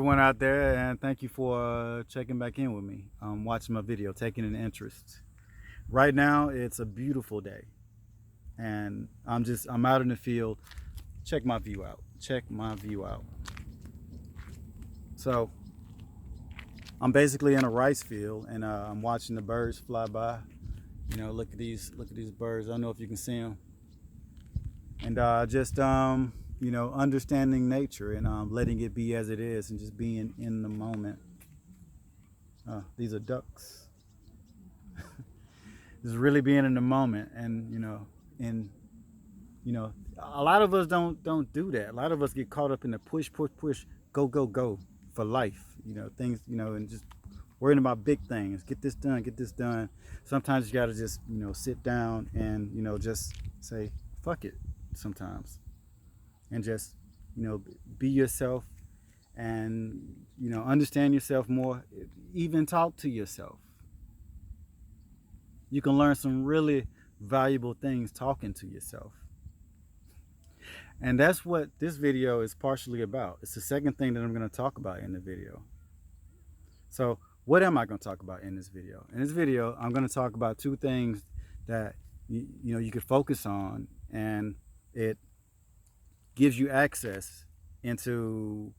Everyone out there, and thank you for checking back in with me, watching my video, taking an interest. Right now it's a beautiful day, and I'm out in the field. Check my view out. So I'm basically in a rice field, and I'm watching the birds fly by. Look at these birds. I don't know if you can see them. And just understanding nature, and letting it be as it is, and just being in the moment. These are ducks. Just really being in the moment. And and a lot of us don't do that. A lot of us get caught up in the push, go, go, go for life. Things, and just worrying about big things. Get this done. Sometimes you gotta just sit down and just say fuck it sometimes, and just be yourself, and understand yourself more. Even talk to yourself. You can learn some really valuable things talking to yourself. And that's what this video is partially about. It's the second thing that I'm going to talk about in the video. So what am I going to talk about in this video? In this video, I'm going to talk about two things that you could focus on, and it gives you access into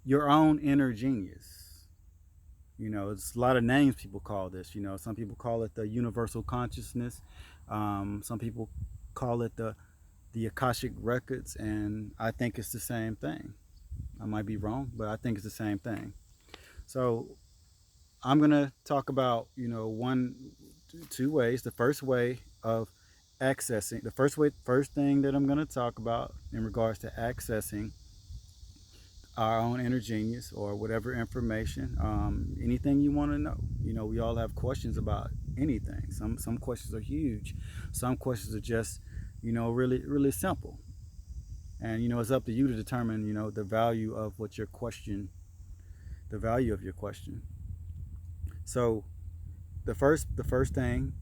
your own inner genius. It's a lot of names people call this. Some people call it the universal consciousness. Some people call it the Akashic records, and I think it's the same thing. I might be wrong, but I think it's the same thing. So I'm gonna talk about two ways. The first way of accessing, first thing that I'm gonna talk about in regards to accessing our own inner genius, or whatever information, anything you want to know. We all have questions about anything. Some questions are huge. Some questions are just really simple. And it's up to you to determine the value of what your question, the value of your question. So the first thing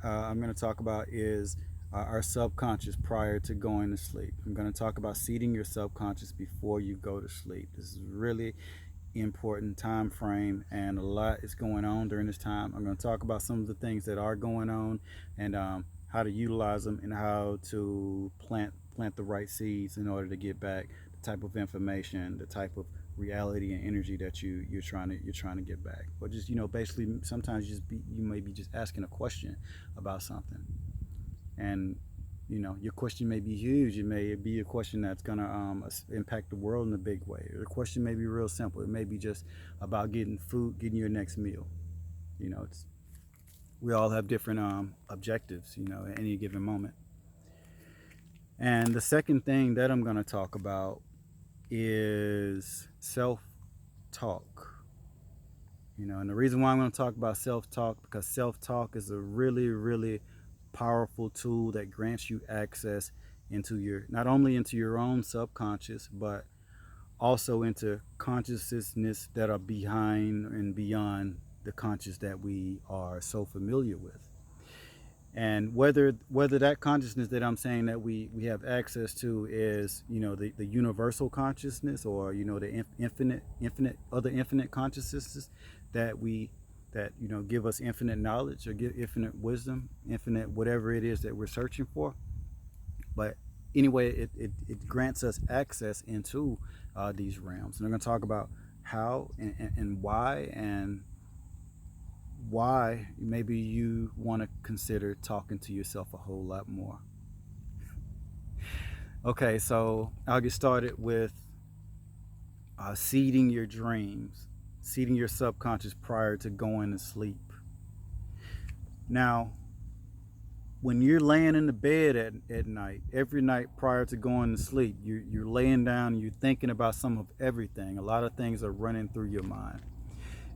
I'm going to talk about is our subconscious prior to going to sleep. I'm going to talk about seeding your subconscious before you go to sleep. This is really important time frame, and a lot is going on during this time. I'm going to talk about some of the things that are going on, and how to utilize them, and how to plant the right seeds in order to get back the type of information, the type of reality and energy that you're trying to get back. Or just basically, sometimes you may be just asking a question about something, and your question may be huge. It may be a question that's gonna impact the world in a big way. The question may be real simple. It may be just about getting food, getting your next meal. We all have different objectives at any given moment. And the second thing that I'm going to talk about is self-talk. And the reason why I'm going to talk about self-talk, because self-talk is a really powerful tool that grants you access into not only into your own subconscious, but also into consciousness that are behind and beyond the conscious that we are so familiar with. And whether that consciousness that I'm saying that we have access to is the universal consciousness, or the infinite consciousnesses that give us infinite knowledge, or give infinite wisdom, infinite whatever it is that we're searching for. But anyway, it grants us access into these realms. And I'm going to talk about how and why, and why maybe you want to consider talking to yourself a whole lot more. Okay, so I'll get started with seeding your dreams, seeding your subconscious prior to going to sleep. Now, when you're laying in the bed at night, every night prior to going to sleep, you're laying down and you're thinking about some of everything. A lot of things are running through your mind.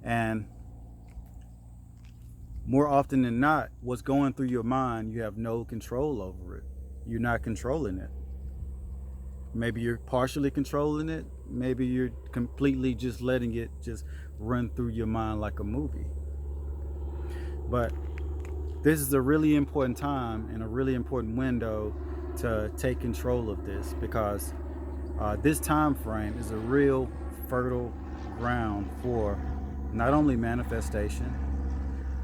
And more often than not, what's going through your mind, you have no control over it. You're not controlling it. Maybe you're partially controlling it. Maybe you're completely just letting it just run through your mind like a movie. But this is a really important time and a really important window to take control of this, because This time frame is a real fertile ground for not only manifestation,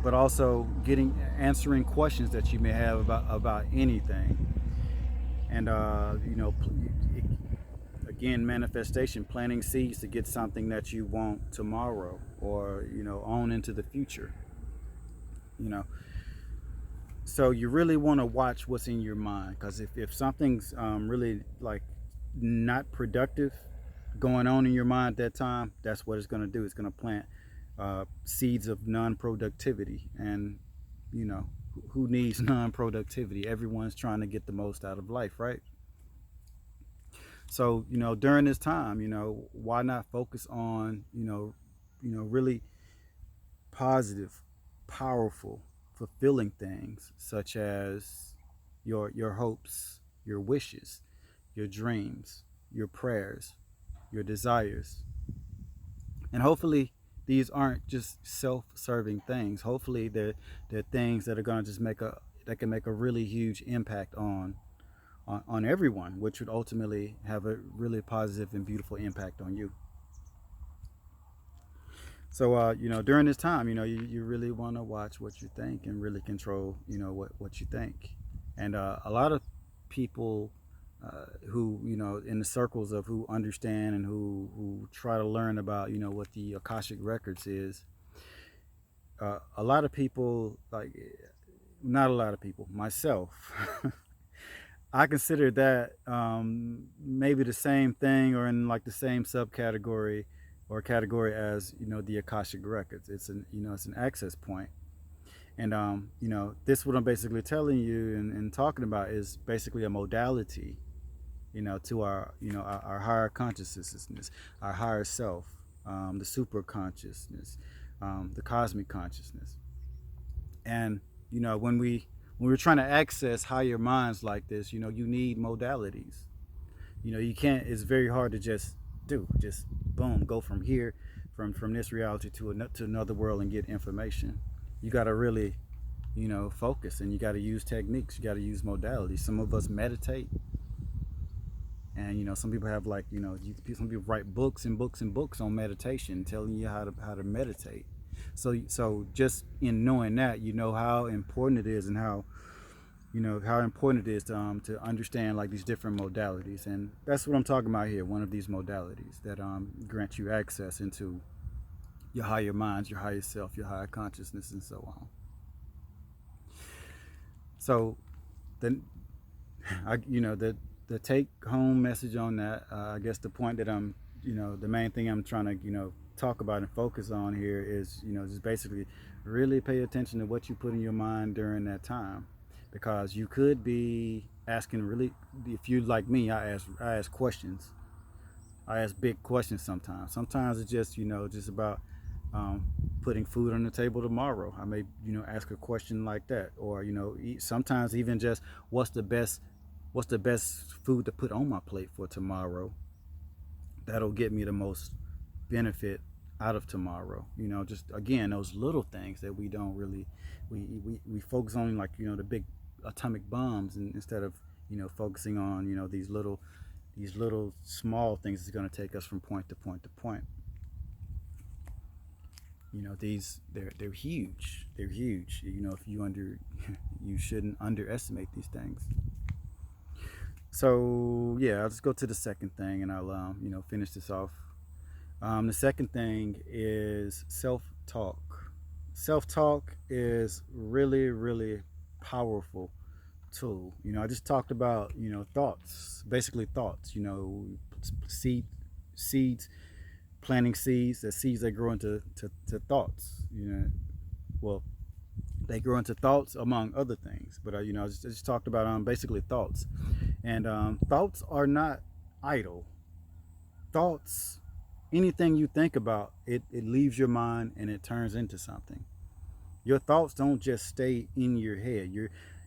but also getting answering questions that you may have about anything. And again, manifestation, planting seeds to get something that you want tomorrow, or on into the future. You know, so you really want to watch what's in your mind, because if something's really like not productive going on in your mind at that time, that's what it's going to do. It's going to plant seeds of non-productivity. And you know who needs non-productivity? Everyone's trying to get the most out of life, right? So during this time, why not focus on really positive, powerful, fulfilling things, such as your hopes, your wishes, your dreams, your prayers, your desires. And hopefully these aren't just self-serving things. Hopefully they're things that are going to just that can make a really huge impact on everyone, which would ultimately have a really positive and beautiful impact on you. So during this time, you really want to watch what you think and really control, what you think. And a lot of people who in the circles of who understand and who try to learn about what the Akashic records is. A lot of people, like, not a lot of people, myself. I consider that maybe the same thing, or in like the same subcategory or category as the Akashic records. It's an access point. And this what I'm basically telling you and talking about is basically a modality, to our our higher consciousness, our higher self, the super consciousness, the cosmic consciousness. And when we're trying to access higher minds like this, you need modalities. You can't. It's very hard to just boom, go from here, from this reality to another world and get information. You got to really focus, and you got to use techniques. You got to use modalities. Some of us meditate, and some people have, like, some people write books and books and books on meditation, telling you how to meditate. So just in knowing that, how important it is, and how important it is to understand, like, these different modalities. And that's what I'm talking about here, one of these modalities that grant you access into your higher minds, your higher self, your higher consciousness, and so on. So then the take home message on that, I guess the point that I'm the main thing I'm trying to talk about and focus on here is just basically really pay attention to what you put in your mind during that time, because you could be asking, really, if you like me, I ask questions. I ask big questions sometimes. Sometimes it's just about putting food on the table tomorrow. I may ask a question like that, or sometimes even just what's the best food to put on my plate for tomorrow that'll get me the most benefit out of tomorrow. Just again, those little things that we don't really we focus on, like the big atomic bombs, and instead of focusing on these little small things that's going to take us from point to point to point. They're huge. They're huge. If you shouldn't underestimate these things. So yeah, I'll just go to the second thing, and I'll finish this off. The second thing is self-talk. Self-talk is really, really powerful tool. I just talked about thoughts, basically thoughts. Seeds, planting seeds. The seeds that grow into thoughts. Well, they grow into thoughts among other things. But I just talked about basically thoughts, and thoughts are not idle. Thoughts, anything you think about, it leaves your mind and it turns into something. Your thoughts don't just stay in your head.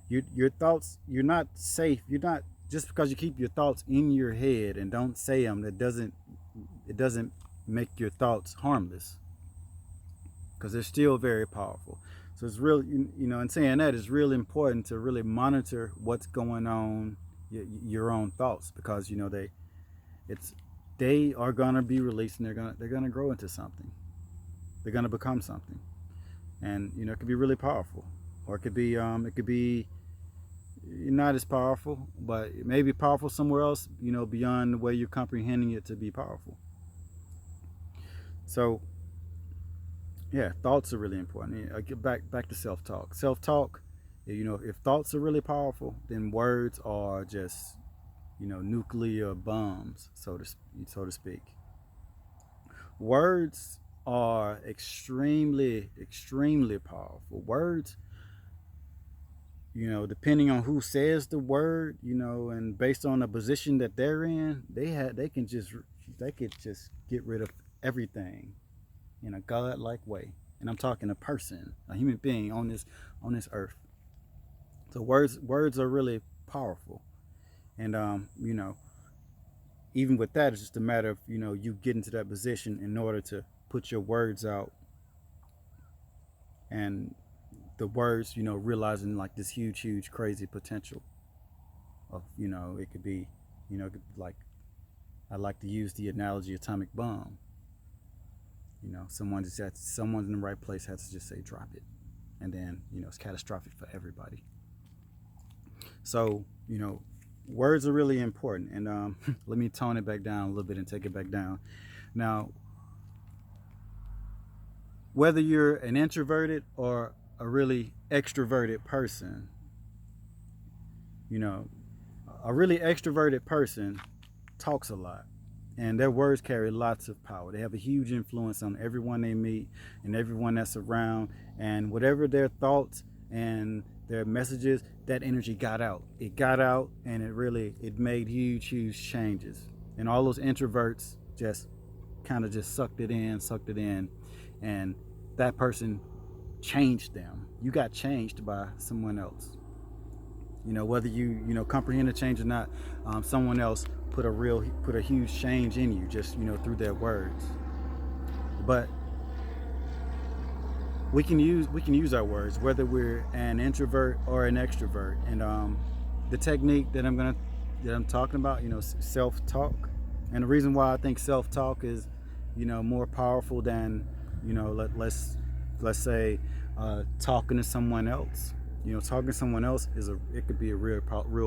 Your thoughts, you're not safe. You're not, just because you keep your thoughts in your head and don't say them, it doesn't make your thoughts harmless, because they're still very powerful. So it's really, in saying that, it's really important to really monitor what's going on, your own thoughts, because It's they are gonna be released, and they're gonna grow into something. They're gonna become something, and it could be really powerful, or it could be not as powerful, but it may be powerful somewhere else, beyond the way you're comprehending it to be powerful. So yeah, thoughts are really important. I get back to self talk. Self talk, if thoughts are really powerful, then words are just nuclear bombs, so to speak. Words are extremely powerful. Words, depending on who says the word, and based on the position that they're in, they could just get rid of everything in a godlike way. And I'm talking a person, a human being on this earth. So words are really powerful. And even with that, it's just a matter of you getting to that position in order to put your words out, and the words realizing like this huge crazy potential of it could be like I like to use the analogy atomic bomb. Someone in the right place has to just say drop it, and then it's catastrophic for everybody. So words are really important, and let me tone it back down a little bit and take it back down. Now, whether you're an introverted or a really extroverted person, you know, a really extroverted person talks a lot, and their words carry lots of power. They have a huge influence on everyone they meet and everyone that's around, and whatever their thoughts and their messages, that energy got out. It got out, and it made huge changes. And all those introverts just kind of just sucked it in, and that person changed them. You got changed by someone else. Whether you comprehend the change or not, someone else put a huge change in you just through their words. But we can use our words whether we're an introvert or an extrovert. And the technique that I'm talking about, self-talk. And the reason why I think self-talk is more powerful than let's say talking to someone else. Talking to someone else it could be a real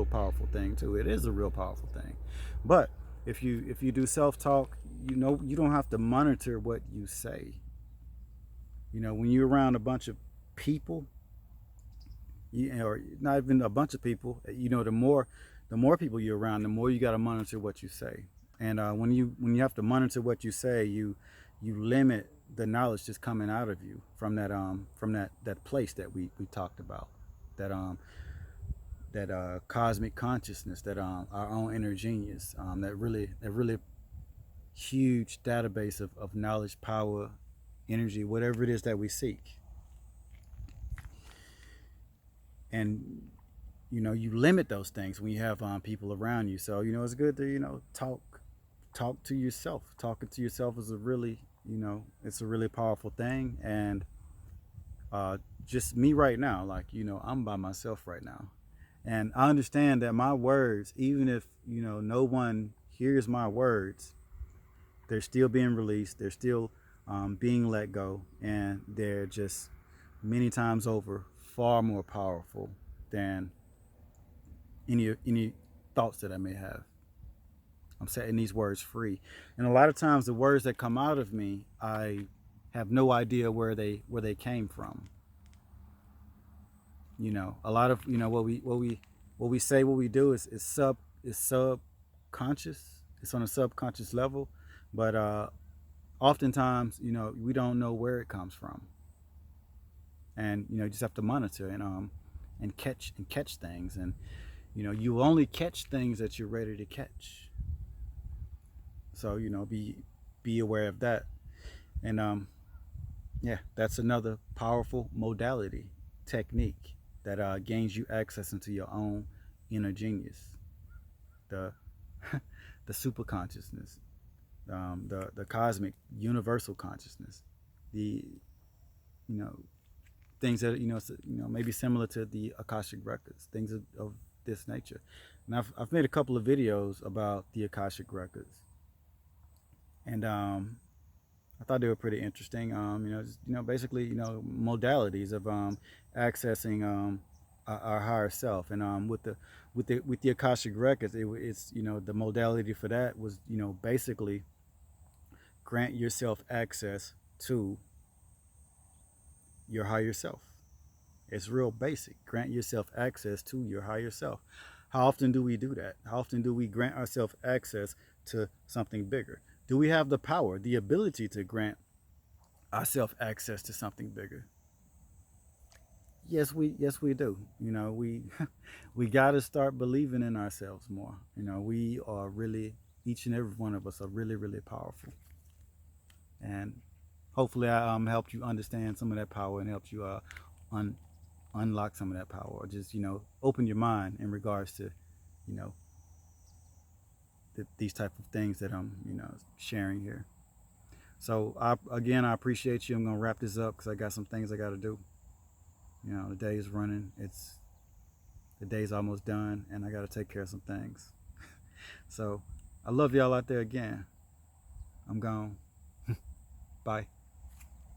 powerful thing too. It is a real powerful thing. But if you do self-talk, you don't have to monitor what you say. When you're around a bunch of people, or not even a bunch of people, the more people you're around, the more you got to monitor what you say. And when you have to monitor what you say, you limit the knowledge just coming out of you from that place that we talked about, that cosmic consciousness, that our own inner genius, that really huge database of knowledge, power, energy, whatever it is that we seek. And you limit those things when you have people around you. So it's good to talk to yourself. Talking to yourself is it's a really powerful thing. And just me right now, like I'm by myself right now, and I understand that my words, even if no one hears my words, they're still being released. They're still being let go, and they're just many times over far more powerful than any thoughts that I may have. I'm setting these words free, and a lot of times the words that come out of me, I have no idea where they came from. A lot of what we say, what we do is subconscious. It's on a subconscious level, but oftentimes we don't know where it comes from, and you just have to monitor and catch things. And you only catch things that you're ready to catch. So be aware of that. And yeah, that's another powerful modality, technique, that gains you access into your own inner genius, the the super consciousness, the cosmic universal consciousness, the you know things that maybe similar to the Akashic records, things of this nature. And I've made a couple of videos about the Akashic records, and I thought they were pretty interesting. Basically, modalities of accessing our higher self, and with the Akashic records, it's the modality for that was basically grant yourself access to your higher self. It's real basic. Grant yourself access to your higher self. How often do we do that? How often do we grant ourselves access to something bigger? Do we have the power, the ability to grant ourselves access to something bigger? Yes we do. We we got to start believing in ourselves more. We are really, each and every one of us are really really powerful, and hopefully I helped you understand some of that power and helped you un- unlock some of that power, or just open your mind in regards to you know these type of things that I'm sharing here. So I appreciate you. I'm gonna wrap this up because I got some things I got to do. The day is running. The day's almost done, and I got to take care of some things. So I love y'all out there again. I'm gone. Bye.